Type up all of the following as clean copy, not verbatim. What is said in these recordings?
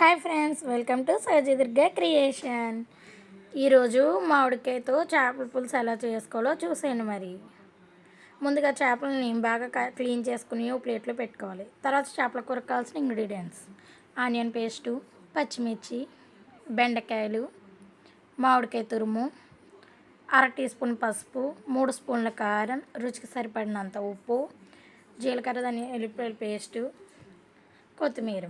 Hi friends, welcome to Sahajadurga creation. ఈరోజు మామిడికాయతో చేపల పులుసు ఎలా చేసుకోవాలో చూసేయండి. మరి ముందుగా చేపలని బాగా క్లీన్ చేసుకుని ఒక ప్లేట్లో పెట్టుకోవాలి. తర్వాత చేపల కూరకు కావాల్సిన ఇంగ్రీడియంట్స్: ఆనియన్ పేస్టు, పచ్చిమిర్చి, బెండకాయలు, మామిడికాయ తురుము, 1/2 టీ స్పూన్ పసుపు, 3 స్పూన్ల కారం, రుచికి సరిపడినంత ఉప్పు, జీలకర్ర ఎల్లిపాయల పేస్టు, కొత్తిమీర.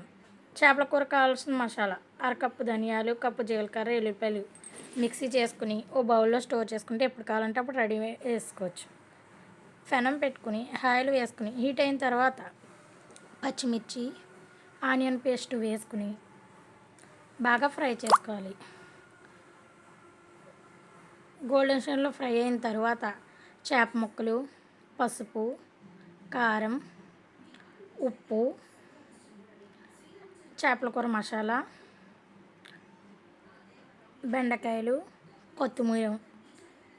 చేపల కూర కావాల్సిన మసాలా: 1/2 కప్పు ధనియాలు, కప్పు జీలకర్ర, ఎల్లిపాయలు మిక్సీ చేసుకుని ఓ బౌల్లో స్టోర్ చేసుకుంటే ఎప్పుడు కావాలంటే అప్పుడు రెడీ వేసుకోవచ్చు. పెనం పెట్టుకుని ఆయిల్ వేసుకుని హీట్ అయిన తర్వాత పచ్చిమిర్చి, ఆనియన్ పేస్ట్ వేసుకుని బాగా ఫ్రై చేసుకోవాలి. గోల్డెన్ షేడ్లో ఫ్రై అయిన తర్వాత చేప ముక్కలు, పసుపు, కారం, ఉప్పు, చేపల కూర మసాలా, బెండకాయలు, కొత్తిమీర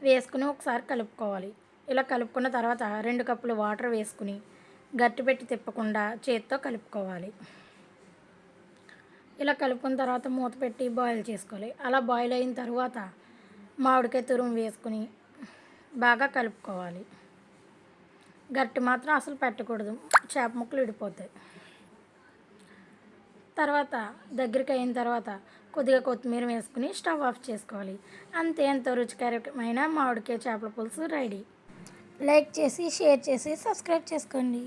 వేసుకుని ఒకసారి కలుపుకోవాలి. ఇలా కలుపుకున్న తర్వాత 2 కప్పులు వాటర్ వేసుకుని గట్టి పెట్టి తిప్పకుండా చేతితో కలుపుకోవాలి. ఇలా కలుపుకున్న తర్వాత మూత పెట్టి బాయిల్ చేసుకోవాలి. అలా బాయిల్ అయిన తర్వాత మామిడికాయ తురుము వేసుకుని బాగా కలుపుకోవాలి. గట్టి మాత్రం అసలు పెట్టకూడదు, చేప ముక్కలు విడిపోతాయి. తర్వాత దగ్గరికి అయిన తర్వాత కొద్దిగా కొత్తిమీర వేసుకుని స్టవ్ ఆఫ్ చేసుకోవాలి. అంతే, ఎంతో రుచికరమైన మామిడికాయ చేపల పులుసు రెడీ. లైక్ చేసి, షేర్ చేసి, సబ్స్క్రైబ్ చేసుకోండి.